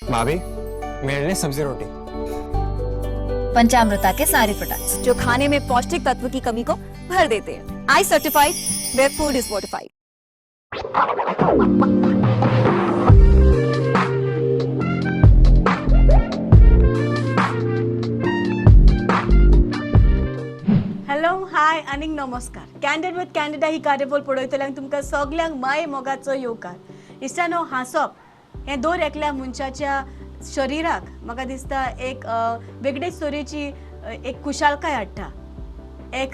भाभी मेरे लिए सब्जी रोटी। पंचामृता के सारे प्रोडक्ट्स जो खाने में पौष्टिक तत्व की कमी को भर देते हैं। I certified, where food is fortified. Hello hi आनीक नमस्कार. कॅन्डिड विथ कॅन्डिडा ही कार्यबोल पळयतल्यांक तुमकां सगल्यांक माये मोगाचो येवकार. इश्टानो, हांसप हें दर एकल्या मनशाच्या शरिराक म्हाका दिसता एक वेगळेच तरेची एक खुशालकाय हाडटा. एक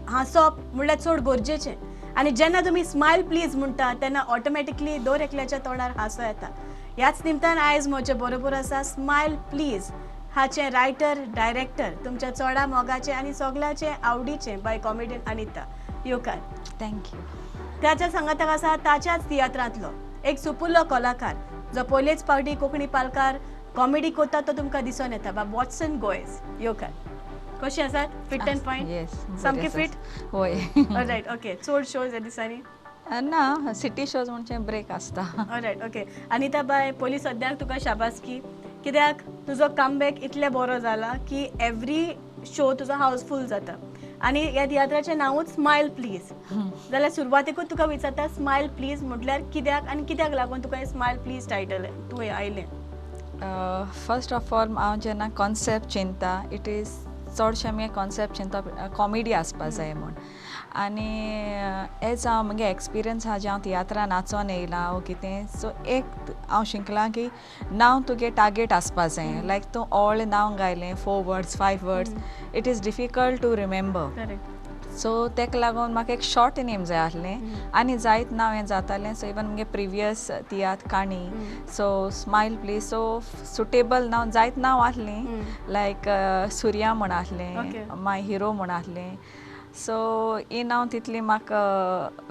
हांसप म्हणल्यार चड गरजेचें. आनी जेन्ना तुमी स्मायल प्लीज म्हणटा तेन्ना ऑटोमॅटिकली दर एकल्याच्या तोंडार हांसो येता. ह्याच निमतान आयज म्हजे बरोबर आसा स्मायल प्लीज हाचे रायटर डायरेक्टर तुमच्या चोडा मोगाचे आनी सगळ्याचे आवडीचे बाय कॉमेडियन अनिता. येवकार. थँक्यू. त्याच्या सांगाताक आसा ताच्याच तियात्रांतलो एक सुपुल्लो कलाकार जो पयलेच फावटी कोंकणी पालकार कॉमेडी करता तो तुमकां दिसून येता. बा वॉट्सन गोयज. येवकार. कशी आसात? फिट अँड फायन? येस. सामकी फिट? होय. ऑलरायट. ओके. चड शोज ह्या दिसांनी? ना, सिटी शोज म्हणजे ब्रेक आसता. ऑलरायट. ओके. अनिता बाय, पयलीं सद्याक तुका शाबासकी, कित्याक तुजो कमबॅक इतले बरो जाला की एवरी शो तुजो हावसफूल जाता. आनी ह्या तियात्राचें नांवूच स्मायल प्लीज. जाल्यार सुरवातेकूच तुका विचारता स्मायल प्लीज म्हटल्यार कित्याक आनी कित्याक लागून तुका हें स्मायल प्लीज टायटल तुवें आयलें? फर्स्ट ऑफ ऑल हांव जेन्ना कॉन्सेप्ट चिंतता इट इज चडशें आमी कॉन्सेप्ट चिंतता कॉमेडी आसपा जाय म्हूण. आनी एज हांव म्हगे एक्सपिरियन्स आहा जे हांव तियात्रा नाचोन येयलां वो कितें सो एक हांव शिकलां की नांव तुगे टार्गेट आसपा जाय. लायक तूं ऑल नांव गायलें 4 words 5 words it is difficult to remember. So तेका लागून म्हाका एक शॉर्ट नेम जाय आसलें आनी जायत नांव हें जातालें. सो इवन म्हगे प्रिवियस तियात्र काणी so smile please so suitable नांव जायत नांव आसलीं लायक सुर्या म्हण आसलें माय हिरो म्हण आसलें. सो ही नांव तितली म्हाका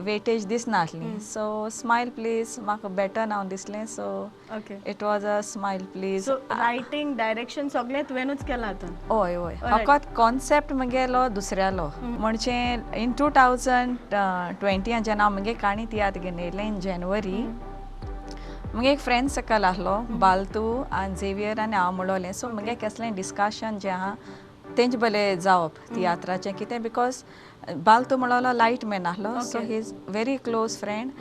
वेटेज दिसनासली. सो स्मायल प्लीज म्हाका बेटर नांव दिसलें. So it was a smile please. So writing direction सगळें तुवेंनूच केलां आतां? हय हय. फकत कॉन्सेप्ट म्हगेलो दुसऱ्यालो म्हणजे इन 2020 जेन्ना हांव म्हगे काणी तियात्र घेवन येयलें इन जानेवारी म्हगे एक फ्रेंड सकल आसलो बालतू आनी झेवियर आनी हांव म्हणलोलें. सो म्हगे कसलें डिस्कशन जें आहा तेंच बरें जावप तियात्राचें कितें बिकॉज बालतू म्हणलो लायट मॅन आसलो. So he is very close friend.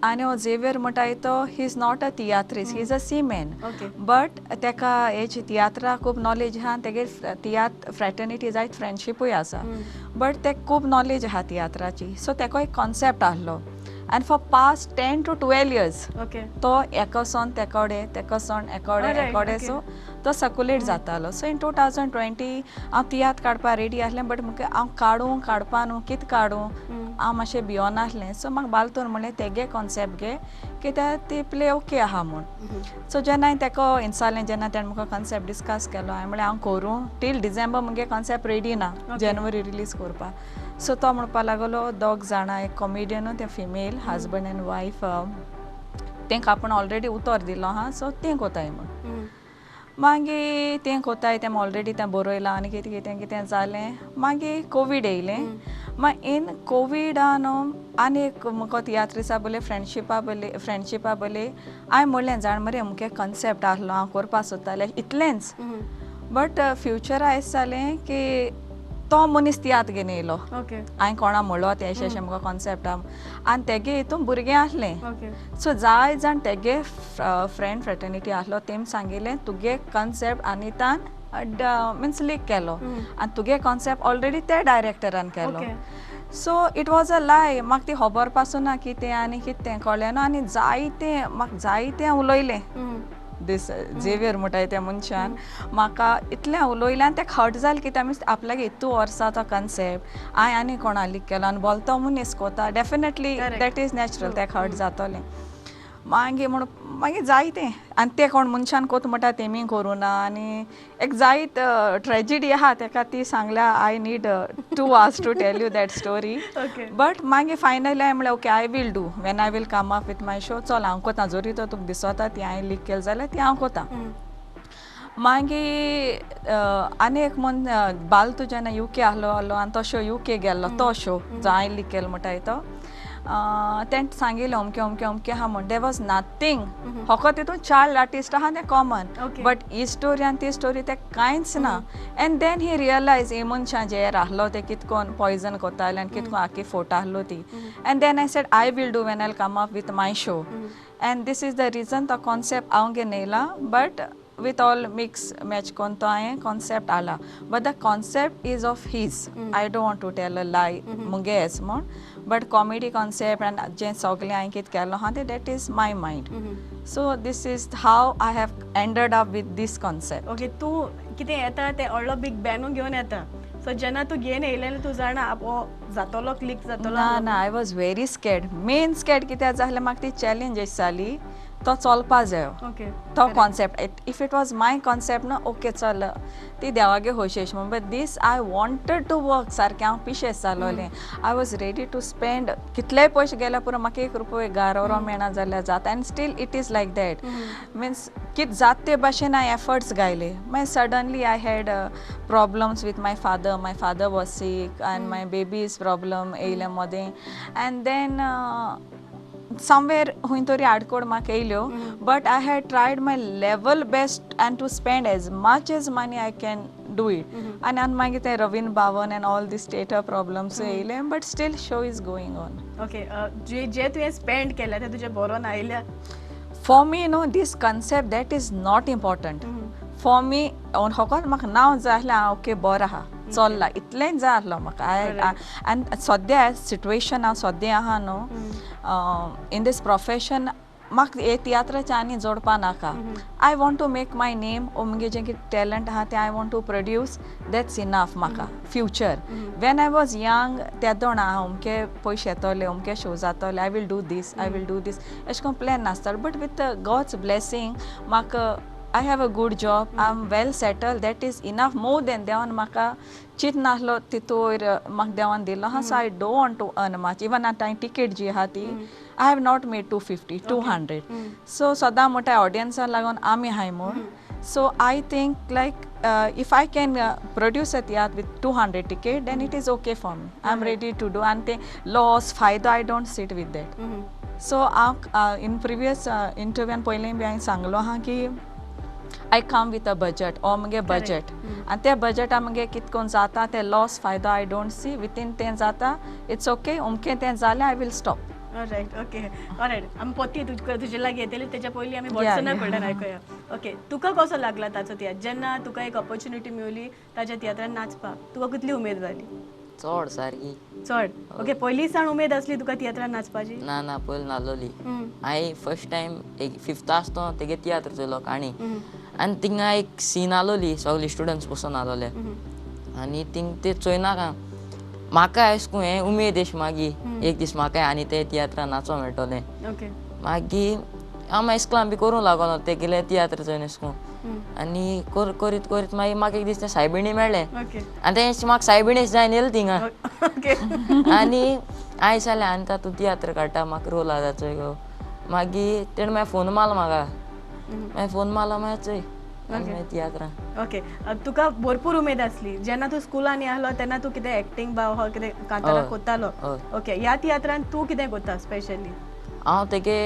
आनी हो झेवियर म्हणटाय तो he is not a tiatrist he is a seaman. But तेका हेज तियात्रा खूब नॉलेज आहा. तेगे तियात्र फ्रॅटर्निटी जायत फ्रेंडशिपूय आसा. बट तेका खूब नॉलेज आहा तियात्राची. सो तेका एक कॉन्सेप्ट आसलो आनी फॉर पास्ट 10 to 12 years तो एका सोन तेकोडे तेका सोन एकोडे सो तो सर्कुलेट जातालो. सो इन 2020 हांव तियात्र काडपा रेडी आसलें बट म्हाका हांव काडपा न्हू कितें काडूं हांव मातशें भियोन आसलें. सो म्हाका बालतून म्हणलें तेगे कॉन्सेप्ट घे कित्याक ती प्ले ओके आहा म्हूण. सो जेन्ना हांवें तेका इंचालें जेन्ना ताणें म्हाका कॉन्सेप्ट डिस्कस केलो हांवें म्हणलें हांव करूं टील डिसेंबर म्हगे कॉन्सेप्ट रेडी ना जानेवारी रिलीज करपा. सो तो म्हणपा लागलो दोग जाणां एक कॉमेडियनू ते फिमेल हजबंड एंड वायफ तेंक आपूण ऑलरेडी उतर दिलो आहा सो तें कोताय म्हूण. मागीर तें कोताय तें ऑलरेडी तें बरयलां आनी कितें कितें जालें. मागीर कोवीड येयलें. मागीर इन कोविडान आनी एक म्हाका तियात्रिसा बोले फ्रेंडशिपा बोले हांवें म्हणलें जाण मरे मुगे कॉन्सेप्ट आसलो हांव करपा सोदतालें इतलेंच. बट फ्युचरा एश जालें की तो मनीस तियात्र घेवन येयलो. हांवें कोणा म्हणलो ते अशें म्हाका कॉन्सेप्ट आहा आनी तेगे हितून भुरगें आसलें. सो जाय जाण तेगे फ्रेंड फ्रेटर्निटी आसलो तेम सांगिल्लें तुगे कॉन्सेप्ट अनितान मिन्स लीक केलो आनी तुगे कॉन्सेप्ट ऑलरेडी ते डायरेक्टरान केलो. सो इट वॉज अ लाय. म्हाका ती खबर पासून ना कितें आनी कितें कळ्ळें ना आनी म्हाका जायतें उलयलें दीस झेवियर म्हणटाय त्या मनशान म्हाका इतलें उलयलें आनी तेका हर्ट जालें कित्याक मीन्स आपल्यागे इतू वर्सां तो कॉन्सेप्ट हांवें आनी कोणा लीक केलो आनी बोलतो मनीस कोता डेफिनेटली दॅट इज नॅचरल तेका हर्ट जातोलें. मागीर जायतें आनी तें कोण मनशान कोत म्हणटा तेमी करूं ना आनी एक जायत ट्रेजिडी आहा तेका ती सांगल्या I need 2 hours to tell you that story. But मागीर फायनली हांवें म्हणलें okay I will do when I will come up with my show चल हांव कोता जोरी तो तुका दिसोता ती हांवें लीक केली जाल्यार ती हांव कोता. मागीर आनी एक मन बालतू जेन्ना UK आसलो आनी तो शो UK गेल्लो तो शो जो हांवें लीक केलो म्हणटाय तो तें सांगिल्लें अमकें अमकें अमकें आहा म्हण देर वॉज नथींग फकत तितून चायल्ड आर्टिस्ट आहा तें common Okay. But he story आनी ती स्टोरी तें कांयच ना एंड देन ही रियलायज हे मनशां जे राहलो ते कितकोन पॉयजन कोताले आनी कितको आखी फोट आहलो ती and then I said I will do when I come up with my show and this is the reason तो कॉन्सेप्ट हांव घेवन येयला but with all mix match kon to haye concept ala but the concept is of his I don't want to tell a lie munge es mon but comedy concept and je sogle haye kit kello ha that is my mind so this is how I have ended up with this concept okay तू कितें येता ते व्हडलो big बॅनू घेवन येता so जेन्ना तू घेवन येयलें तू जाणा आपो जातलो क्लिक जातलो ना ना I was very scared main scared कित्याक जालें म्हाका ती चॅलेंज जाली तो चलपा जायो ओके तो concept if it was my concept ना ओके चल ती देवागे होशेश म्हण but this I wanted to work सारकें हांव पिशेस जालोलें I was ready to spend कितलेय पयशे गेल्या पुरो म्हाका 1 रुपया गारोरो मेळना जाल्यार जाता and still it is like that means कित जात ते भाशेन हांवें एफर्ट्स घायले मागीर suddenly I had problems with my father was sick and my babies problem येयले मोदें एंड देन somewhere हुंय तरी आडकोड म्हाका येयल्यो but I had tried my level best and to spend as much as money I can do it आनी मागीर ते रवीन बावन एंड ऑल दीस स्टेटर प्रॉब्लम्स येयले but still show is going on okay जे तुवें स्पेंड केलें तें तुजें बरोवन आयल्या for me no this concept that is not important for me फकत म्हाका नांव जाय आसलें हांव ओके बरो आहा चल्ला इतलेंच जाय आसलो म्हाका आनी सद्या सिट्युएशन हांव सद्या आहा न्हू इन दीस प्रोफेशन म्हाका हे तियात्राचें आनी जोडपा नाका I want to make my name ओ म्हगे जें कितें टॅलंट आहा तें I want to produce that's enough म्हाका future when I was young त्या दोन हांव अमके पयशे येतले अमके शो जातले आय विल डू दीस अशें करून प्लॅन नासतालो बट विथ गॉड्स ब्लेसींग म्हाका I have a good job. I'm well settled. That is enough. More than देवान म्हाका चित नासलो तितूर म्हाका देवान दिलो हा so I don't want to earn much. Even at time ticket जी आहा ती I have not made 250, 200. So सदां मोठ्या ऑडियन्साक लागून आमी हाय म्हूण so I think like if I can produce a theatre with 200 ticket then it is okay for me. I'm ready to do and the loss फायदो I don't sit with that. So in previous interview पयलें बी हांवें सांगलो हा की I come with a budget or मगे budget and त्या बजेटा मगे कितकोन जाता ते लॉस फायदो I don't see within तें जाता it's okay उमकें तें जालें I will stop. All right okay all right आमी पोती तुजे लागीं येतली तेच्या पयलीं आमी वॉट्सना कडल्यान आयकुया ओके तुका कसो लागला ताचो तियात्र जेन्ना तुका एक ऑपॉर्च्युनिटी मेवली ताच्या तियात्रान नाचपाक तुका कितली उमेद जाली चड सारकी चड ओके पयलीं सावन उमेद आसली तुका तियात्रान नाचपाची ना ना पयलीं नासलोली हांवें फर्स्ट टायम एक फिफ्थ आसतो तेगे तियात्र चोयलो काणी आनी थिंगा एक सीन आलोली सगळे स्टुडंट्स बसून आलोले आनी थिंग ते चोयनाका म्हाका एशकून हें उमेद एश मागीर एक दीस म्हाका आनी ते तियात्रान नाचो मेळटोलें ओके मागीर हांव इस्कलान बी करूं लागलो तेगेले तियात्र चोयन एशकून आनी करीत करीत मागीर म्हाका एक दीस तें सायबिणी मेळ्ळें ओके आनी तें म्हाका सायबिणीच जायन येयलें थिंगा ओके आनी हांवें जालें आनी तातूंत तियात्र काडटा म्हाका रोल आसा चोय गो मागीर तेणें मागीर फोन मारलो म्हाका मागीर फोन मारलो मागीर चोय मागीर तियात्रां ओके तुका भरपूर उमेद आसली जेन्ना तूं स्कुलांनी आहलो तेन्ना तूं कितें एक्टींग बा हो कितें कांतारा कोत्तालो ओके ह्या तियात्रान तूं कितें कोत्ता स्पेशली हांव तेगे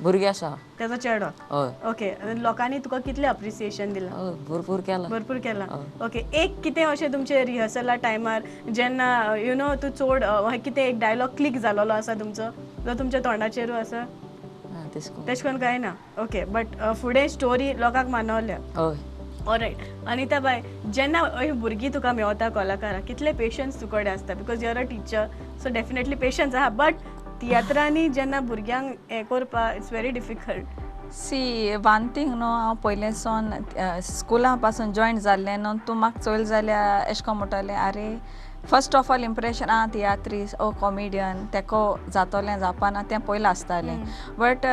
भुरगें आसा तेजो चेडो हय ओके लोकांनी तुका कितलें अप्रिसिएशन दिलां हय भरपूर केलां ओके एक कितें अशें तुमचे रिहर्सला टायमार जेन्ना यू नो तूं चड कितें एक डायलॉग क्लिक जालोलो आसा तुमचो जो तुमच्या तोंडाचेरूय आसा तेश कोन्न कांय ना ओके बट फुडें स्टोरी लोकांक मानवल्या हय ऑलरायट अनिता बाय जेन्ना भुरगीं तुका मेवता कलाकारां कितले पेशन्स तुजे कडेन आसता because you're a teacher so definitely patience आहा बट तियात्रांनी जेन्ना भुरग्यांक हें करपा it's very difficult see one thing न्हू हांव पयले सावन स्कुला पासून जॉयन जाल्लें न्हू तूं म्हाका चोयल जाल्यार एशें कोन्न म्हणटलें आरे first of all impression tiatrist ओ कॉमिडियन तेको जातोलें जावपाना तें पयलें आसतालें बट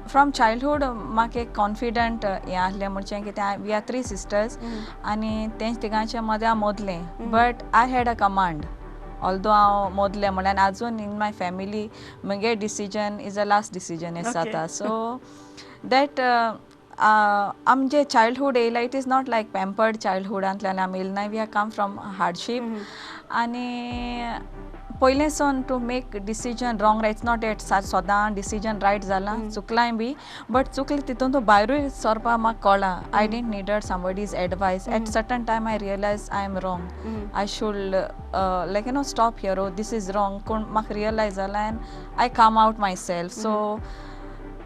फ्रॉम चायल्डहूड म्हाका एक कॉन्फिडंट हें आहलें म्हणचें कितें वी आर 3 सिस्टर्स आनी तेंच तिगांचे मदें हांव मोदलें but I had a command although हांव मोदलें म्हणल्यार आजून इन माय फॅमिली म्हगे decision is a last decision एस जाता सो दॅट आमचे चायल्डहूड येयला it is not like pampered चायल्डहूडांतल्यान आमी येयले नाय we are come from hardship आनी पयलेसून to make decision wrong right not at सोदां डिसिजन रायट जालां चुकलाय बी बट चुकलें तितून तो भायरूय सरपा म्हाका कळ्ळां I didn't needed somebody's advice at certain time I realise I am wrong I should like stop here ओ दीस इज रॉंग कोण म्हाका रियलायज जालां and I come out myself so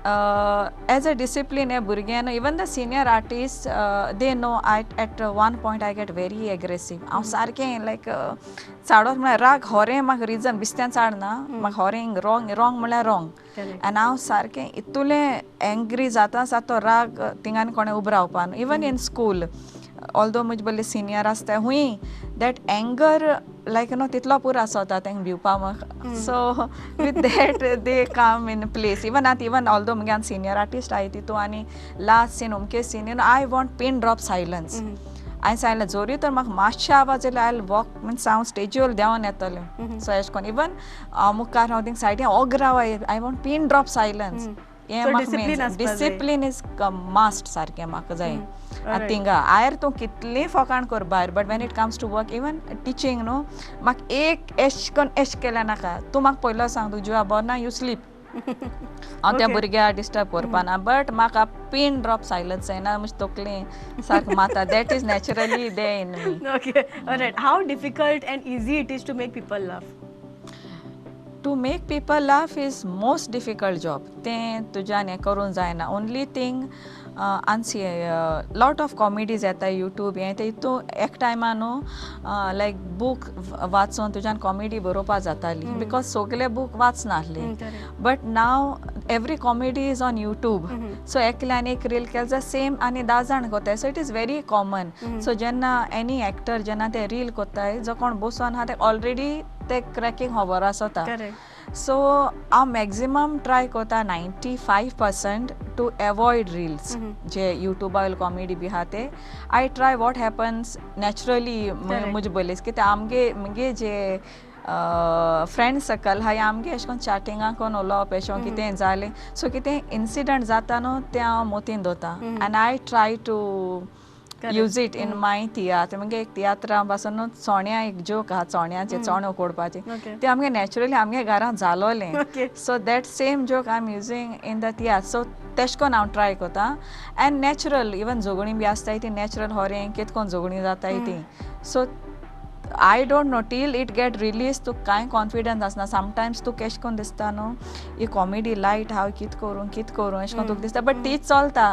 as a discipline भुरग्यान even the senior artists they know at one point I get very aggressive हांव सारकें लायक चाडोत म्हळ्यार राग होरें म्हाका रिजन बिस्त्यान चाडना म्हाका होरें रॉंग म्हळ्यार रॉंग आनी हांव सारकें इतुलें एंग्री जाता तो राग थिंगान कोणें उबो रावपा न्हू इवन इन स्कूल ऑल्दो म्हजे बरे सिनियर आसता हुंय दॅट एंगर लायक तितलो पुरो आसता तेंका भिवपा म्हाका so with that they come in place even आतां इवन ऑल्दो म्हगे सिनियर आर्टिस्ट आहाय तितू आनी लास्ट सीन अमके scene I want pin drop silence हांवें सांगलें जोरी तर म्हाका मातशें आवाज येयलो आय वॉक मिन्स हांव स्टेजीर देंवन येतलें सो एशें कोन्न इवन मुखार हांव थिंग सायडीन ओग्राव I want pin drop silence हें म्हाका डिसिप्लीन इज मस्ट सारकें म्हाका जाय थिंगा आयर तूं कितलीं फकाण कर भायर but when it comes to work even teaching न्हू म्हाका एक एश कोन्न एश केलें नाका तूं म्हाका पयलो सांग तुज्यो आबोर ना यू स्लीप हांव त्या भुरग्याक डिस्टर्ब करपा ना बट म्हाका पिन ड्रॉप सायलन्स जायना म्हजे तकलें सारकें माता that is naturally they in me okay alright how difficult and easy it is to make people love to make people laugh is most difficult job तें तुज्यान हें करूंक जायना ओनली थिंग आनसी लॉट ऑफ कॉमेडीज येताय YouTube हें ते हितू एक टायमा न्हू लायक बूक वाचून तुज्यान कॉमेडी बरोवपा जाताली बिकॉज सगळे बूक वाचनासले but now every comedy is on YouTube so एकल्यान एक रील केलें जाल्यार सेम आनी 10 जाण कोताय so it is very common so जेन्ना एनी एक्टर जेन्ना ते रील कोताय जो कोण बसून आहा ते ऑलरेडी ते क्रॅकींग खबर आसता सो हांव मॅक्झिमम ट्राय कोता 95% टू एवॉयड रिल्स जे युट्यूबा वयले कॉमेडी बी आहा ते I try what happens naturally म्हजे बरें कित्याक आमगे जे फ्रेंड सर्कल हाय आमगे अशें करून चॅटिंगा कोन्न उलोवप अशें कितें जालें सो कितें इन्सिडंट जाता न्हू तें हांव मोतीन दवरतां आनी I try to use it in my tiatr म्हणजे एक तियात्रा पासून न्हू चोण्या एक जोक आहा चोण्याचे चोण्यो कोडपाचे ते आमगे नॅचरली आमगे घरांत जालोलें so that same joke I am using in the tiatr so तेश कोन्न हांव ट्राय कोता एन्ड नॅचरल इवन जोगणी बी आसताय ती नॅचरल होरें कितें कोन्न जोगणी जाताय ती so I don't know till it get released तू कांय कॉन्फिडन्स आसना समटायम्स तू केश कोन्न दिसता न्हू ही कॉमेडी लायट हांव कित करूं अशें कोन्न तुका दिसता बट ती चलता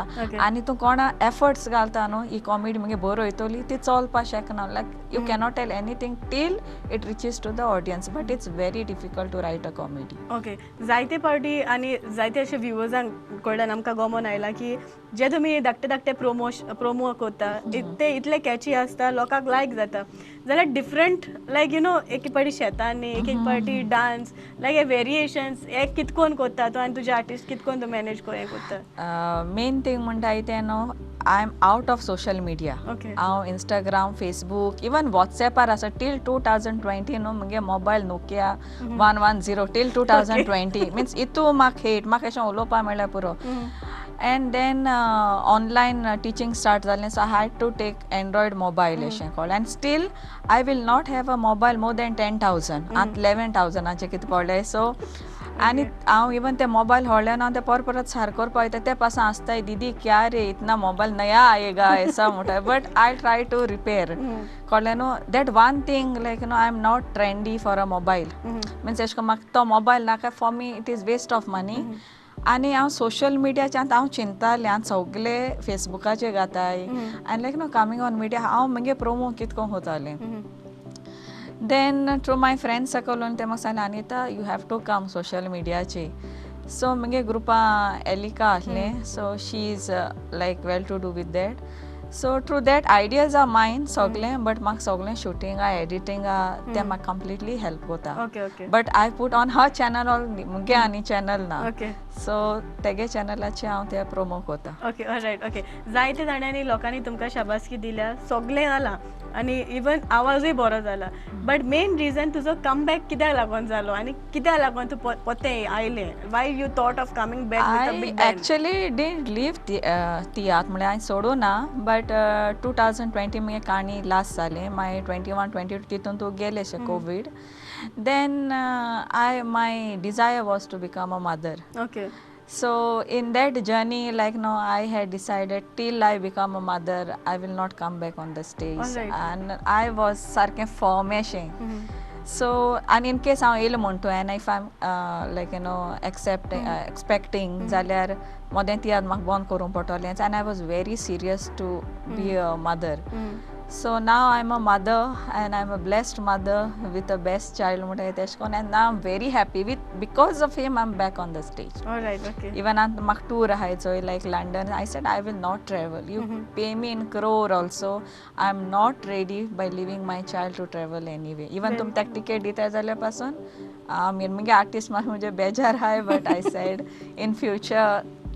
आनी तूं कोणा एफर्ट्स घालता न्हू ही कॉमेडी म्हगे बरो वयतली ती चलपा शकना like you cannot tell anything till it reaches to the audience but it's very difficult to write a comedy okay जायते फावटी आनी जायते अशे व्ह्युअर्सांक कडल्यान आमकां गमन आयला की जे तुमी धाकटे प्रोमो करता ते इतले कॅची आसता लोकांक लायक जाता जाल्यार डिफरंट लायक यू नो एक पाटी शेतांनी एक पाटी डान्स लायक हे वेरिएशन्स हे कितकोन करता तूं आनी तुजे आर्टिस्ट कितकोन तूं मॅनेज हें करता मेन थिंग म्हणटाय तें न्हू I am out of social media हांव इंस्टाग्राम फेसबूक इवन वॉट्सॅपार आसा टील 2020 न्हू म्हगे मोबायल नोकिया 110 टील 2020 मिन्स इतू म्हाका हेट म्हाका अशें उलोवपा मेळ्ळ्यार पुरो and then online teaching start जालें so I had to take Android mobile अशें कळ्ळें and still I will not have a mobile more than 10,000 आतां 11,000 कितें पडलें सो आनी हांव इवन ते मोबायल व्हडल्यान हांव ते परत सार करपा वयता ते पासून आसताय दीदी क्या रे इतना मोबायल नया आयेगा ऐसा म्हणटा but I try to repair कळ्ळें न्हू that one thing like no I am not trendy for a mobile means एशें कोन्न म्हाका तो मोबायल नाका for me it is waste of money आनी हांव सोशल मिडियाच्यान हांव चिंतालें हांव सगळे फेसबुकाचेर घाताय आनी like no coming on media हांव म्हगे प्रोमो कितको कोतालें then through my friends circle ते म्हाका सांगलें Anita you have to come social मिडियाचेर सो म्हगे ग्रुपा एलिका आहलें so she is like well to do with that so through that ideas are mine सगळें बट म्हाका सगळें शुटिंगा एडिटिंगा ते म्हाका कंप्लिटली हेल्प कोता but I put on her channel all मुगे आनी चॅनल ना सो तेगे चॅनलाचे हांव ते प्रोमो कोता. Okay alright okay. जायते जाणांनी लोकांनी तुमकां शाबासकी दिल्या, सगळें जालां आनी इवन आवाजूय बरो जाला. बट मेन रिजन तुजो कमबॅक कित्याक लागून जालो आनी कित्याक लागून तूं पोतें आयलें? Y you thought of coming back with a I big band? actually didn't leave tiatr म्हणजे हांवें सोडूं ना, बट 2020 मुगे काणी लास्ट जालें, मागीर 21-22 तितून तूं गेलेशें covid. Then my desire was to become a mother. Okay. So in that journey, like no, I had decided till I become a mother, I will not come back on the stage. Alright. And I was सारकें फॉर्मेशें. So and in case हांव येयलो म्हणटो and if I'm like expecting जाल्यार मोदें तियात्र म्हाका बंद करूंक पडटलें. And I was very serious to be a mother. So now I'm a mother and I'm a blessed mother with a best child म्हणटा तेश कोन, and now I'm very happy because of him I'm back on the stage. All right okay. Even on म्हाका tour आहायचो like London, I said I will not travel. You pay me in crore also. I'm not ready by leaving my child to travel anyway. Even तुम ताका ticket दिता जाल्यार पासून मुगे artist म्हाका म्हणजे बेजार आहाय, but I said in future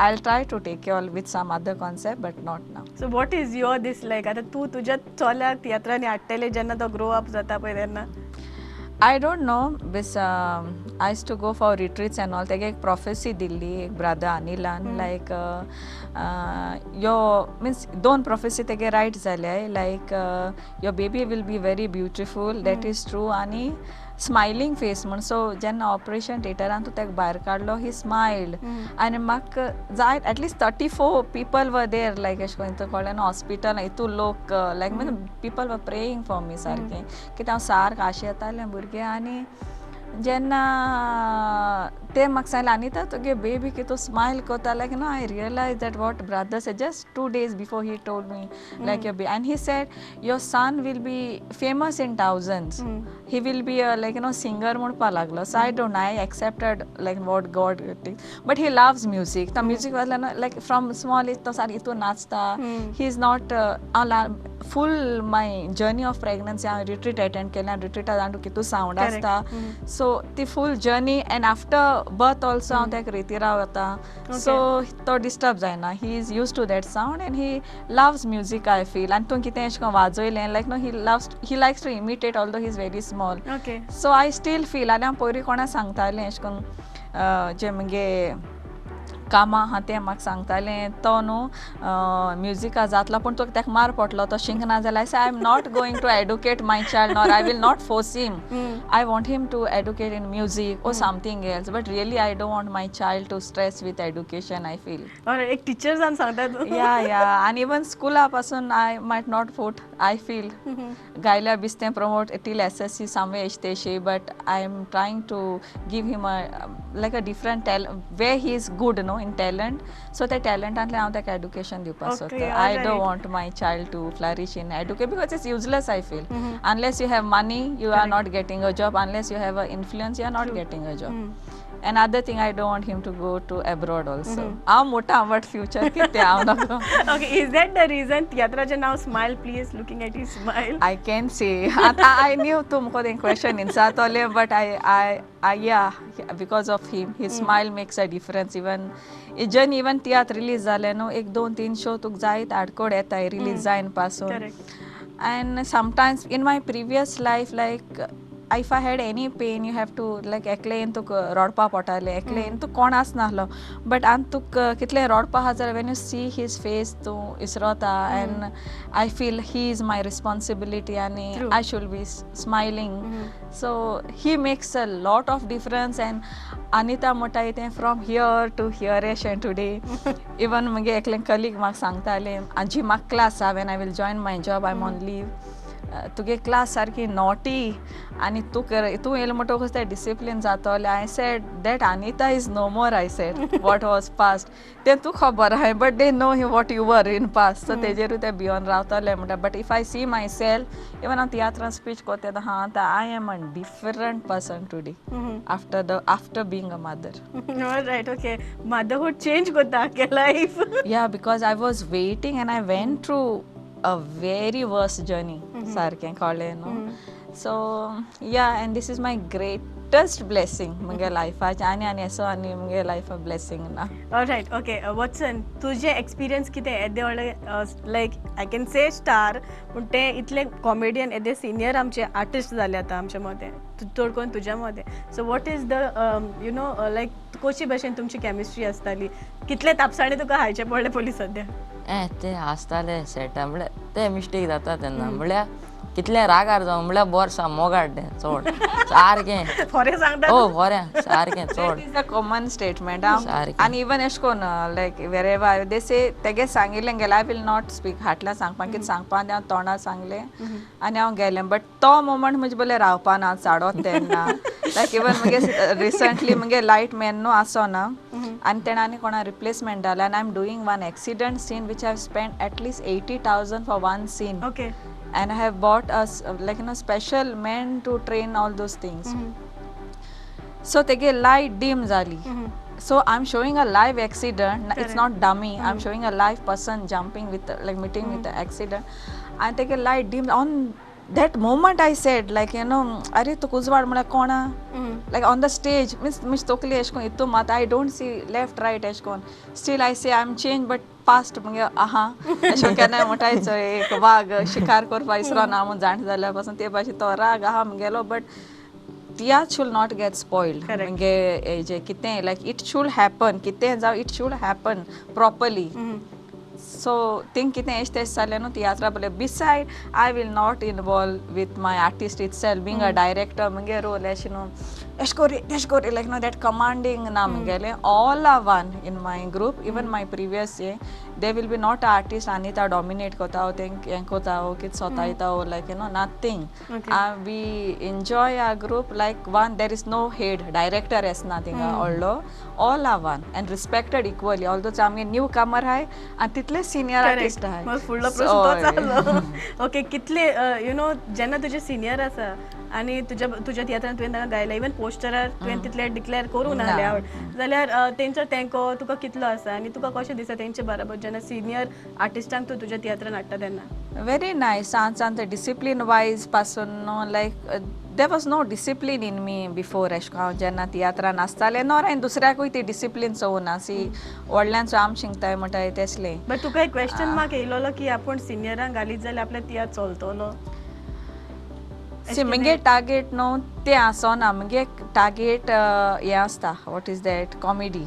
I'll try to take care with some other concept, but not now. So what is your this like? आतां तूं तुज्या चल्याक तियात्रांनी हाडटलें जेन्ना तो ग्रो अप जाता पळय तेन्ना? I don't know, because I used to go for retreats and all. तेगे एक prophecy दिल्ली एक brother अनिलान, like your means दोन prophecy तेगे right जाल्याय, like your baby will be very beautiful, that is true, आणि smiling face म्हण. So जेन्ना operation थिएटरान तूं तेका भायर काडलो, ही स्मायल्ड. आनी म्हाका जाय एटलीस्ट 34 people वर देर, लायक एश कोन्न कळ्ळें न्हू हॉस्पिटल हितू लोक लायक म्हणजे पीपल वर प्रेयींग फॉर मी सारकें, कित्याक हांव सारकें आशें येतालें भुरगें. आनी जेन्ना ते म्हाका सांगलें अनिता तुगे बेबी की तूं स्मायल कोता, like no I realise that what brother said just 2 days before he told me like your and he said your son will be famous in thousands. He will be a singer म्हणपा लागलो. So I don't know, I accepted like what God did. But he loves music. The music was like from small age तो सारी इतू नाचता. He is not full my journey of pregnancy हांव retreat attend केलें. retreat जाण तूं कितू sound आसता. So the full journey and after birth also हांव तेका रितीराव वता. So तो disturb जायना. He is used to that sound and he loves music, I feel. आनी तूं कितें अशें कोन्न वाजोयलें like no, he likes to imitate although he is very small. Okay. So I still feel, आनी हांव पयलीं कोणा सांगतालें अशें कोन्न जे मुगे कामां आहा तें म्हाका सांगतालें तो न्हू म्युजिका जातलो पूण तुका तेका मार पडटलो तो शिंकना जाल्यार I am not going to educate my child nor I will not force him. I want him to educate in music or something else, but really I don't want my child to stress with education, I feel. और एक teacher जावन सांगता तूं? Yeah, and even स्कुला पासून I might not put, I feel गायल्या बिस्तें promote till SSC somewhere एशतेशी, but I am trying to give him a different talent where he is good, in talent. So the talentantले हांव तेका education दिवपाक सोदता. I don't want my child to flourish in education because it's useless, I feel. Unless you have money, you are not getting a job. Unless you have influence, you are not getting a job. Another thing, I don't want him to go to abroad also. हांव मोठा but future कितें हांव नाका. Okay, is that the reason तियात्राचें नांव Smile, please, looking at his smile? I can say. I knew तुमको the question in Satole, but yeah, because of him, his smile makes a difference. Even tiatr release जालें न्हू, 1-2-3 show तुका जायत आडकोड येताय release जायन पासून. Correct. And sometimes in my previous life, like if I had any pain, you have to like एकलेन तुका रडपा पडटालें, एकलेन तूं कोण आसनाहलो. But आन तुका कितलें रडपा आहा जाल्यार when you see his face तूं इसरोता, and I feel he is my responsibility आनी I should be smiling. So he makes a lot of difference. And Anita म्हणटाय तें from here to here and today. Even मुगे एकलें colleague म्हाका सांगतालें आजी म्हाका class आहा when I will join my job, I'm on leave. तुगे class सारकी naughty आनी तूं येयलो म्हणटकूच तें डिसिप्लीन जातोलें. I said that Anita is no more. I said what was past तें तूं खबर आहाय, but they know what you were in past. So तेजेरूय तें भियोन रावतलें म्हणटा. But if I see myself, even हांव तियात्रान स्पीच कोत्ता हा आतां I am a different person today after being a mother. Alright, okay. Motherhood change कोता के life. Yeah, because I was waiting and I went through a very worst journey. सारकें कळ्ळें न्हू. So yeah, and this is my great greatest blessing मुगे लायफाचें आनी असो आनी मुगे लायफा blessing ना. ऑलरायट ओके वॉटसन तुजें एक्सपिरियन्स कितें येदे व्हडले लायक आय कॅन से स्टार पूण ते इतले कॉमेडियन येदे सिनियर आमचे आर्टिस्ट जाले आतां आमचे मदें चड करून तुज्या मदें so what is the you know like कशी भशेन तुमची कॅमिस्ट्री आसताली कितले तापसाणे तुका हायचे पडले पयलीं सद्या ते आसताले सेटा म्हळ्यार ते मिस्टेक जाता तेन्ना म्हळ्यार कितले रागार जावं म्हळ्यार बोर्सा मोगाड तें चड सारकें खरें सांगता हो खरें सारकें चड इज अ कॉमन स्टेटमेंट सारकें. आनी इवन एश कोन लायक वेरेवर दे से तेगे सांगिल्लें गेलें आय विल नॉट स्पीक हाटल्या सांगपा कितें सांगपा तें हांव तोंडार सांगलें आनी हांव गेलें बट तो मोमेंट म्हजे बोले रावपा ना चाडोत तेन्ना लायक इवन मुगे रिसंटली मुगे लायट मॅन न्हू आसो ना आनी तेणें आनी कोणा रिप्लेसमेंट जालें आनी I am doing one accident scene which हाव spend at least 80,000 for one scene okay and I have bought a special man to train all those things. So tege light dim zali. So I'm showing a live accident. It's not dummy. I'm showing a live person jumping with meeting with the accident. And tege light dim on that moment I said like you know अरे तो कुजवाड म्हळ्यार कोणा like on the stage miss तोकली एश कोन इतू मात I don't see left right एश कोन still I say I'm changed but past म्हणजे आहा अशें केन्ना म्हणटायचो एक वाग शिकार करपा इसरो ना म्हूण जाण जाल्या पासून ते भाशेन तो राग आहा म्हगेलो but तियात should not get spoiled म्हणजे हेजे कितें like it should happen कितें जावं it should happen properly. So think कितें एश तेश जालें न्हू तियात्रा बोले besides I will not involve with my artist itself being a director मुगे रोल एश न्हू एश कोरी लायक नो दॅट कमांडिंग ना मुगेलें all are one in my group even my previous year they will be not artist आनी ता dominate कोता तेंक हें कोता कितें सोतायता like you know nothing we enjoy our group like one there is no head director येसना थिंगा व्हडलो all are one and respected equally although आमगे न्यू कमर आहाय आनी तितले सिनियर आर्टिस्ट आहाय मग फुडलो प्रश्न तो जालो ओके कितले यू नो जेन्ना तुजे सिनियर आसा आनी तुज्या तियात्रान तुवें तांकां गायला इवन पोस्टरार तुवें तितले डिक्लेअर करूं ना जाल्यार तेंचो तेंको तुका कितलो आसा आनी तुका कशें दिसता तेंचे बरोबर जेन्ना सिनियर आर्टिस्टांक तूं तुज्या तियात्रान हाडटा तेन्ना very nice सांत discipline wise पासून know like there was no discipline in me before एशको हांव जेन्ना तियात्रान आसतालें नॉर हांवें दुसऱ्याकूय ती डिसिप्लीन चोवना सी व्हडल्यांचो आम शिंगताय म्हणटाय तेसलें बट तुका एक क्वेश्चन मार्क येयलोलो की आपूण सिनियरांक घालीत जाल्यार आपल्या तियात्र चलतलो सी मुगे टार्गेट न्हू तें आसोना मुगे टार्गेट हें आसता what is that comedy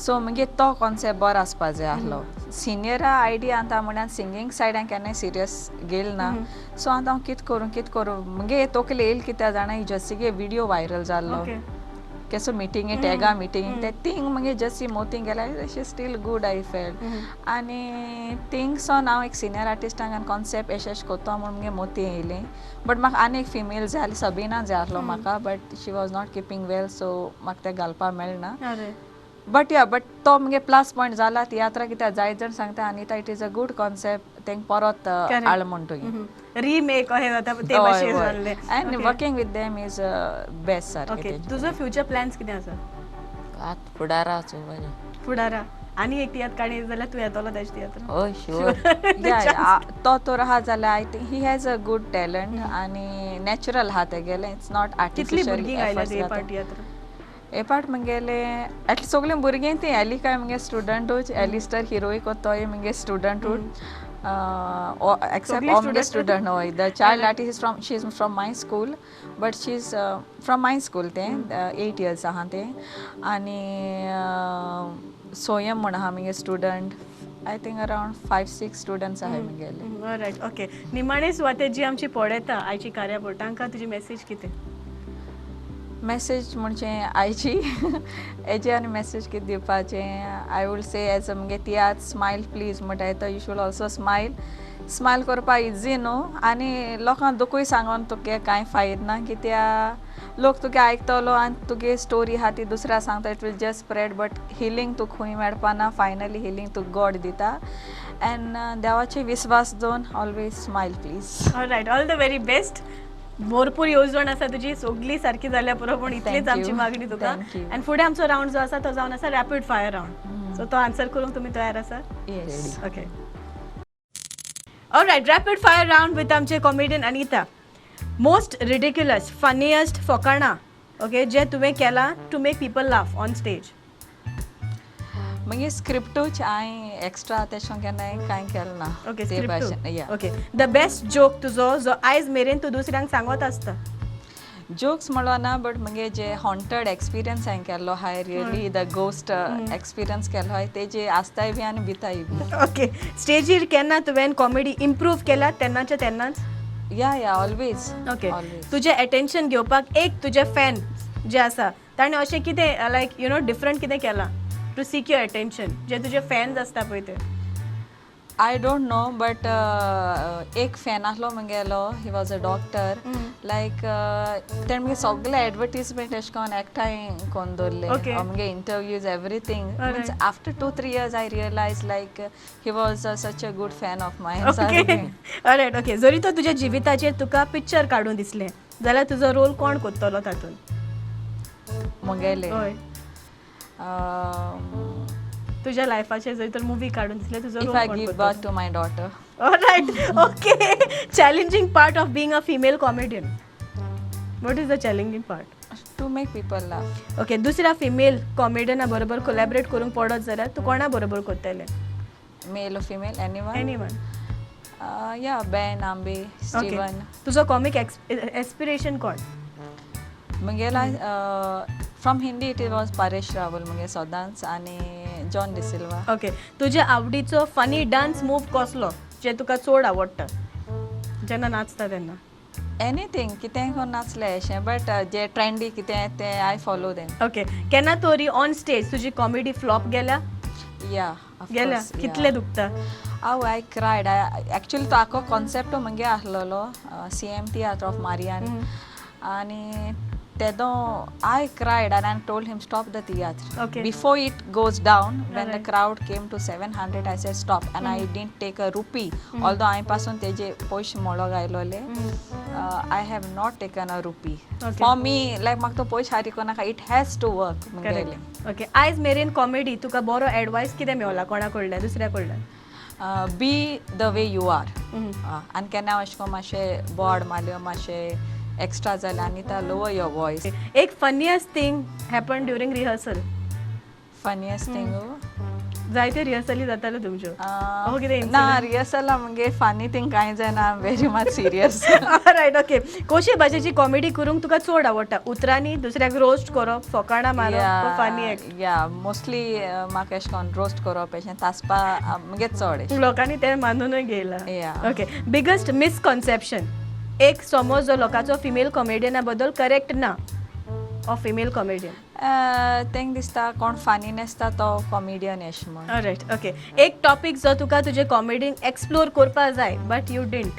so मुगे तो कॉन्सेप्ट बरो आसपा जाय आसलो सिनियरा आयडिया आतां म्हळ्यार सिंगींग सायडान केन्नाय सिरियस गेल ना सो आतां हांव कितें करूं मुगे तोकले येयले कित्याक जाणा ही जस्सीगे विडियो व्हायरल जाल्लो केसो मिटींग टॅगा मिटींग ते थिंग मुगे जस्सी मोतींग गेल्यार शी स्टील गूड आय फेल्ट आनी थिंग सोन हांव एक सिनियर आर्टिस्टांक कॉन्सेप्ट एश कोतो म्हूण मुगे मोती येयलें बट म्हाका आनी एक फिमेल जाय आसली सबीना जाय आसलो म्हाका but she was not keeping well so म्हाका तें घालपा मेळना बट तो मुगे प्लस पॉयंट जाला तियात्रा कित्याक जायत जाण सांगता Anita it is a good concept तेंक परत हाड म्हणटकीर रिमेक अहें जाता ते भाशेन जाल्ले and working with them is best sir okay तुजो फ्युचर प्लॅन्स कितें आसा आत फुडारा चोवपाचें फुडारा आनी एक तियात्र काणी जाल्यार तूं येतलो तेज तियात्र हय शुअर तो आहा जाल्यार I think he has a good talent आनी नॅचरल आहा तेगेलें इट्स नॉट कितली आर्टिफिशियल भुरगीं गायल्यात हे पार्ट तियात्र हे पार्ट मुगेले एटलीस्ट सगळीं भुरगीं ती एली काय मुगे स्टुडंटूच एलिस्टर हिरोईक कोतोय मुगे स्टुडंटूच except all the student hoy the child artist is from she is from my school but she is from my school te 8 years aha te ani soyam म्हणा हा मुगे student I think around 5-6 students आहाय मुगेले all right okay निमाणे सुवातेर जी आमची पळयता आयची कार्यावळ तांकां तुजी मेसेज कितें मेसेज म्हणजे आयची हेजे आनी मेसेज कितें दिवपाचें I would say as a मुगे तियात्र स्मायल प्लीज म्हणटा तो यू शूड ऑल्सो स्मायल करपा इजी न्हू आनी लोकांक दुखूय सांगून तुगे कांय फायद ना कित्याक लोक तुगे आयकतलो आनी तुगे स्टोरी आहा ती दुसऱ्या सांगता it will just spread but healing तुका खंय मेळपा ना फायनली हिलींग तुका गॉड दिता एंड देवाचे विस्वास दवन always smile please alright all the very best भरपूर येवजण आसा तुजी सगळी सारकी जाल्या पुरो पूण इतलीच आमची मागणी तुका आनी फुडें आमचो राउंड जो आसा तो जावन आसा रॅपीड फायर राउंड सो तो आन्सर करूंक तुमी तयार आसा yes okay alright rapid fire round with आमचे comedian Anita most ridiculous funniest फकाणां ओके जे तुवें केलां to make people laugh on stage. मागीर स्क्रिप्टूच हांवें एक्स्ट्रा तेशें केन्नाय कांय केलें ना ओके ते भाशेन स्क्रिप्ट या ओके द बेस्ट जोक तुजो जो आयज मेरेन तूं दुसऱ्यांक सांगत आसता. जोक्स म्हणलो ना बट मागीर जे हॉन्टेड एक्सपिरियन्स हांवें केल्लो हाय रियली द गोस्ट एक्सपिरियन्स केल्लो हाय तेजे आसताय बी आनी भिताय बी ओके स्टेजीर केन्ना तुवें कॉमेडी इम्प्रूव केला तेन्नाच्या तेन्नाच. या ऑलवेज ओके ऑलवेज तुजें अटेन्शन घेवपाक एक तुजे फॅन जे आसा ताणें अशें कितें लायक यू नो डिफरंट कितें केलां टू सीक युअर अटेन्शन जे तुजे फॅन्स आसता पळय ते. आय डोंट नो बट एक फॅन आसलो म्हगेलो ही वॉज अ डॉक्टर लायक तेणें मुगे सगळे एडवर्टीजमेंट अशें करून एकठांय कोन्न दवरले Okay. मुगे interviews everything means after 2-3 years I realise like he was such a good fan of mine. Okay alright okay जरी तो तुज्या जिविताचेर तुका पिक्चर काडून दिसलें जाल्यार तुजो रोल कोण करतलो तातूंत. मुगेले हय तुज्या लायफाचेर जरी तर मूवी काडून दिसलें तुजो इफ रोल आय कोण गिव करतलो. Birth to my daughter alright okay challenging part of being a female comedian. What is the challenging part. To make people laugh. Okay दुसऱ्या फिमेल कॉमेडियना बरोबर कोलॅबरेट करूंक पडत जाल्यार तूं कोणा बरोबर करतलें. Male or female anyone anyone. yeah Ben Ambe okay Steven तुजो कॉमिक एस्पिरेशन कोण. मुगेला from Hindi it was Paresh Rawal मुगे सदांच आनी जॉन डिसिल्वा. ओके तुज्या आवडीचो फनी डान्स मूव कसलो जे तुका चड आवडटा जेन्ना नाचता तेन्ना. एनीथींग कितें कोन्न नाचलें अशें बट जे ट्रेंडी कितें तें आय फॉलो देम. ओके केन्ना तरी ऑन स्टेज तुजी कॉमेडी फ्लॉप गेल्या या गेल्या कितले दुखता. हांव आय क्रायड एक्चुअली तो आखो कॉन्सेप्ट मुगे आहलोलो CM थिएटर ऑफ मारियान आनी तेदो I cried and I told him stop the theatre. Okay. Before it goes down, when the Alright. crowd came to 700, I said stop, and I didn't take a rupee. Although I pasun teje poish molo gailole, I have not taken a rupee. Okay. For me, like mak to poish hari kona ka, it has to work. Mungele. Okay आयज मेरेन comedy तुका बरो advice कितें मेवला कोणा कडल्यान दुसऱ्या कडल्यान. Be the way you are. And केन्ना अशें करून मातशें बोर्ड मारल्यो मातशें एक्स्ट्रा जालें आनी ता lower your voice. एक funniest thing happen during rehearsal. Funniest thing. जायते रिहर्सली जाताल्यो तुमच्यो. हो कितें ना रिहर्सला मुगे फनी थिंग कांय जायना very much serious. Right okay कोशे भाशेची कॉमेडी करूंक तुका चड आवडटा उतरांनी दुसऱ्याक रोस्ट करप फकाणां मारप फनी एक्ट. या मोस्टली म्हाका अशें करून रोस्ट करप अशें तासपा मुगे चड लोकांनी तें मानूनय घेयला. Yeah. ओके बिगस्ट मिसकॉन्सेप्शन एक समज जो लोकांचो फिमेल कॉमेडियना बद्दल करेक्ट ना ऑफ फिमेल कॉमेडियन. तेंक दिसता कोण फनी नासता तो कॉमेडियन अशें म्हण. रायट ओके एक टॉपिक जो तुका तुजे कॉमेडीन एक्सप्लोर करपा जाय but you didn't.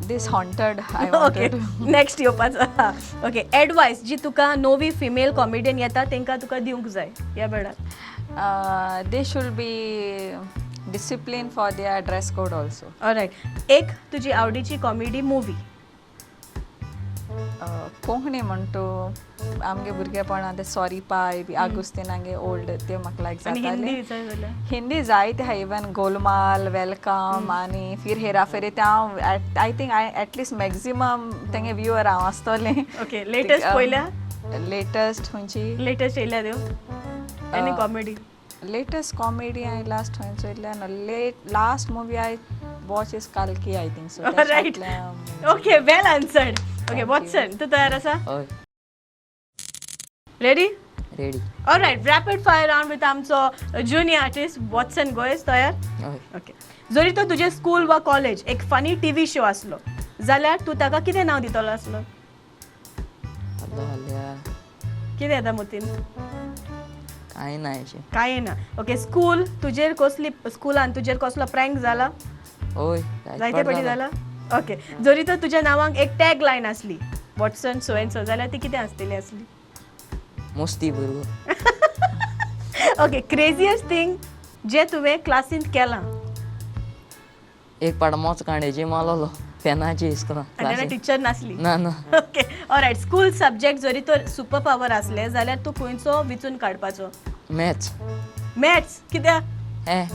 This haunted I okay wanted. Next येवपाचो. ओके एडवायस जी तुका नवी फिमेल कॉमेडियन येता तेंकां तुका दिवंक जाय ह्या वेळार. They should be discipline for their dress code also. All right एक तुजी आवडीची कॉमेडी मूवी. कोंकणी म्हणटू आमगे भुरगेपणां ते सॉरी पाय बी आगुस्तीनागे ओल्ड ते म्हाका लायक आनी जाताले. हिंदी जाय जाल्यार. हिंदी जायते आहा इवन गोलमाल वेलकम आनी फिर हेरा फेरी ते हांव I think I at least maximum तेंगे व्ह्यूअर हांव आसतलें. ओके लेटेस्ट पयल्या लेटेस्ट खंयची लेटेस्ट येयल्या त्यो एनी कॉमेडी. लेटेस्ट कॉमेडी हांवें लास्ट खंय चोयल्या last movie I watch is काल्की I think so. Right okay well answered. Okay Watson तूं तयार आसा. हय ready. Ready. Alright rapid fire round with आमचो ज्युनियर आर्टिस्ट वॉटसन गोयस तयार. हय ओके जरी तो तुजे स्कूल वा कॉलेज एक फनी टीव्ही शो आसलो जाल्यार तूं ताका कितें नांव दितलो आसलो. जाल्यार कितें येता मतीन. कांय ना अशें. कांय ना. ओके स्कूल तुजेर कसली स्कुलान तुजेर कसलो प्रँक जाला. हय जायते फावटी जाला. ओके जरी तर तुज्या नांवाक एक टॅग लायन आसली वॉटसन सो एंड सो जाल्यार ती कितें आसतली आसली. मस्ती भरगो. ओके क्रेझियस्ट थिंग जे तुवें क्लासींत केलां. एक पाट मोच कांड्याची मारलोलो पेनाची आनी तेन्ना क्लासीन. टिचर नासली. ना ना ओके ऑलरायट स्कूल सब्जेक्ट जरी तर सुपर पावर आसले जाल्यार तूं खंयचो विचून काडपाचो. मॅथ्स. मॅथ्स कित्याक.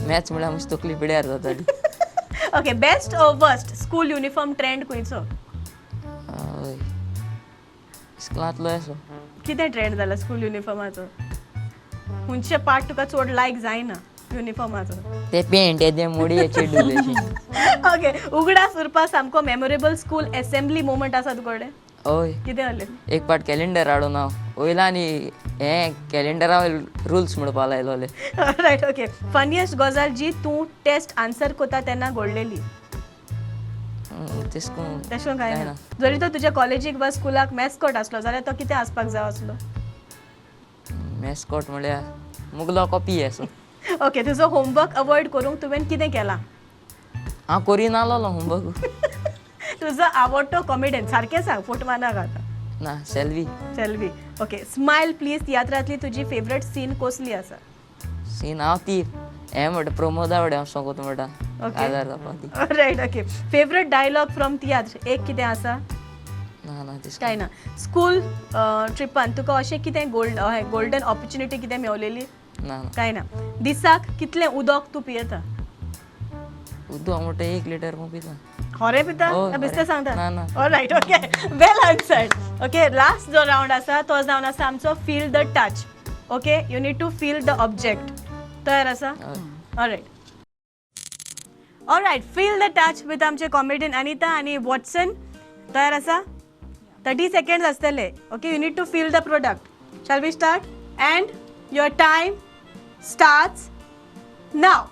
मॅथ्स म्हळ्यार म्हजी तकली पिड्यार जाताली. Okay best or worst school uniform trend खंयचो. हय स्कुलांतलो असो कितें ट्रेंड जाला स्कूल युनिफॉर्माचो खंयचे पार्ट तुका चड लायक जायना युनिफॉर्माचो ते पेंट येते मोडी चेडूल अशी ओके उगडास उरपा सामको मेमोरेबल स्कूल असेंब्ली मोमेंट आसा तुकडे हय कितें जालें एक पाट कॅलेंडर हाडून हांव वयला आनी हे कॅलेंडरा रुल्स म्हणपा लायलोले रायट ओके फनियस्ट गजाल जी तूं टेस्ट आन्सर कोता तेन्ना घडलेली तेश कोन तशें काय ना जरी तो तुज्या कॉलेजीक वा स्कुलाक मॅस्कॉट आसलो जाल्यार तो कितें आसपाक जाय आसलो मॅस्कॉट म्हळ्यार मुगलो कॉपी असो ओके तुजो होमवर्क अवॉइड करूंक तुवें कितें केलां हांव करिनालो होमवर्क तुजो आवडटो कॉमेडियन सारकें सांग फुटमानाक आतां ना Selvi Selvi okay smile please तियात्रांतली तुजी फेवरेट सीन कसली आसा सीन हांव ती हे म्हणटा प्रमोदा वडे हांव सोंगोत म्हणटा Okay. आदार जावपा ती right okay favourite dialogue from tiatr एक कितें आसा ना ना तेश काय ना स्कूल ट्रिपान तुका अशें कितें गोल्डन ऑपॉर्च्युनिटी कितें मेवलेली ना ना काय ना दिसाक कितलें उदक तूं पियेता उदक हांव म्हणटा 1 लिटर पिता होरे पिता हय, ना बेश्टें होरे. ना, ना. सांगता right okay well answered okay last जो रावंड आसा तो जावन आसा आमचो feel the touch okay you need to feel the object तयार आसा alright alright feel the touch with आमचे कॉमेडियन अनिता आनी वॉटसन तयार आसा 30 सेकंड्स आसतले okay you need to feel the product shall we start and your time starts now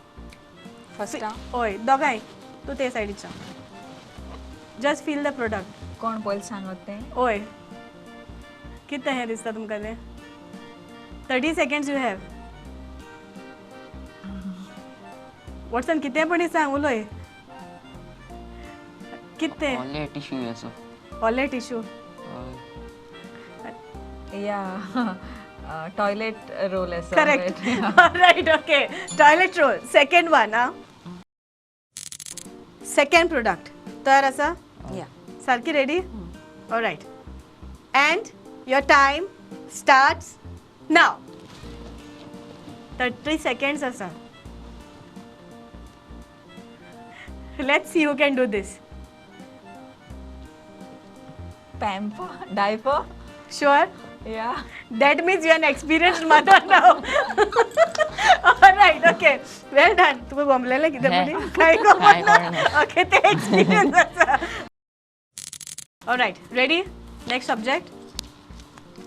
first ओय दोगांय तू ते सायडीच्या जस्ट फील द प्रोडक्ट कोण पयलीं सांगत तें ओय कितें हें दिसता तुमकां तें 30 सेकंड्स यू हॅव वॉटसन कितें पण सांग उलय कितें ओले टिश्यू असो ओले टिश्यू या टॉयलेट रोल आसा correct right okay toilet roll second one second product तयार आसा या सारकी ready alright and your time starts now 30 seconds आसा let's see who can do this pamper diaper sure या That means you are an experienced mother now. All right, okay. Well done. तुका गमलेलं कितें हे. म्हणी काय काय गमना कळना. ओके ते एक्सपिरियन्स आसा All right, ready? Next subject.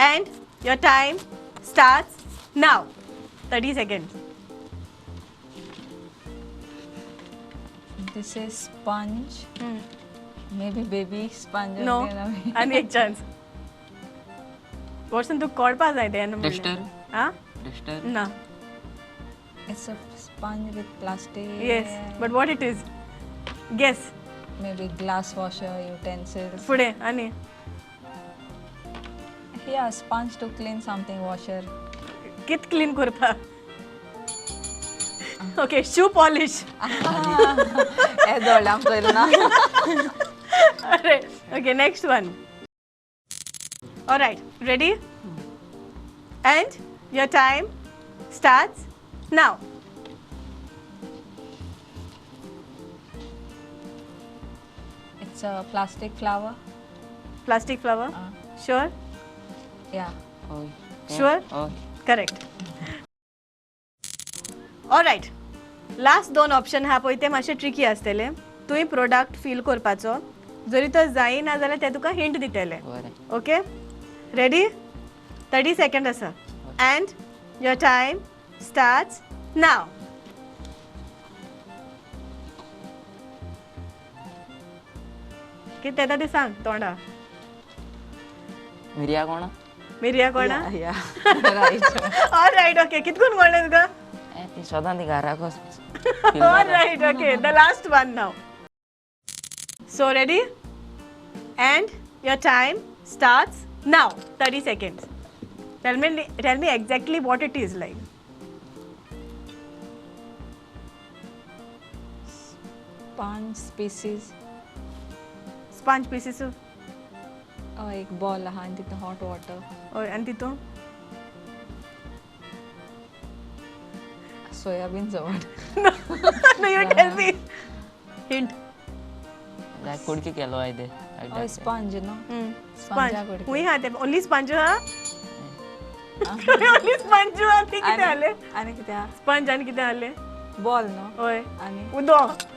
And your time starts now. 30 seconds. This is sponge may be baby sponge No. आणि एक चान्स वॉटसन तू कळपा जाय तें Duster. हा डस्टर ना it's a sponge with plastic yes but what it is guess may be glass washer utensils फुडें आनी या sponge to clean something washer कित क्लीन करपा ओके शू पॉलिश हे दोळ्यां पयलें ना अरे okay next one alright ready and your time starts now it's a plastic flower plastic flower sure या Sure? करेक्ट ऑलराइट लास्ट दोन ऑप्शन हा पळय ते मातशे ट्रिकी आसतले तुवें प्रोडक्ट फील करपाचो जरी तो जायना जाल्यार ते तुका हिंट दितले बरें ओके रेडी 30 सेकंड आसा एंड योर टाइम स्टार्ट्स नाव कितें येता तें सांग तोंडा मिरया कोणा मिरया कोणा या राईट ऑलराइट ओके कितकून कळ्ळें तुका ती सदां ती घराक alright okay the last one now so ready and your time starts now 30 seconds tell me exactly what it is like पांच स्पीसीज sponge pieces एक बॉल आहा आनी तितून हॉट वॉटर हय आनी तितून सोयाबीन चवड no you tell me hint like कुडकी केलो आय ते हय स्पंज न्हू स्पंज कुडके. हुंय हा ते ओन्ली स्पंज हा ओन्ली स्पंज हा ती कितें जालें आनी कितें आहा? स्पंज आनी कितें जालें बॉल न्हू होय आनी उदक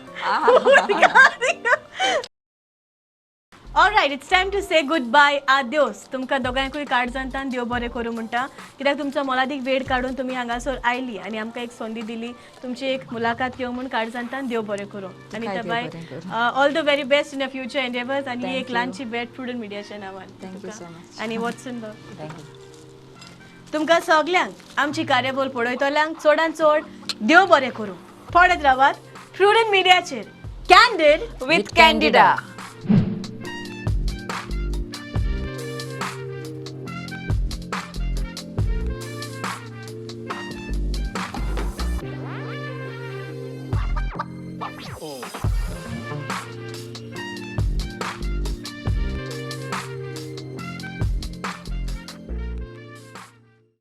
alright it's time to say goodbye आद्योस तुमकां दोगांयकूय कार्ड जाणटान देव बरें करूं म्हणटा कित्याक तुमचो मोलादीक वेळ काडून तुमी हांगासर आयली आनी आमकां एक संदी दिली तुमची एक मुलाकात घेवंक म्हूण कार्ड जाणटान देव बरें करूं आनी काय त्या देव भायर बरें करूं. All the very best in the future endeavours आनी Thank एक you. ल्हानशी भेट प्रुडंट मिडियाच्या नांवान Thank you so much. आनी वॉट्सन थँक्यू तुमकां सगल्यांक आमची कार्यावळ पळयतल्यांक चडांत चड देव बरें करूं पळयत रावात प्रुडंट मिडियाचेर कॅन्डीड विथ कॅन्डिडा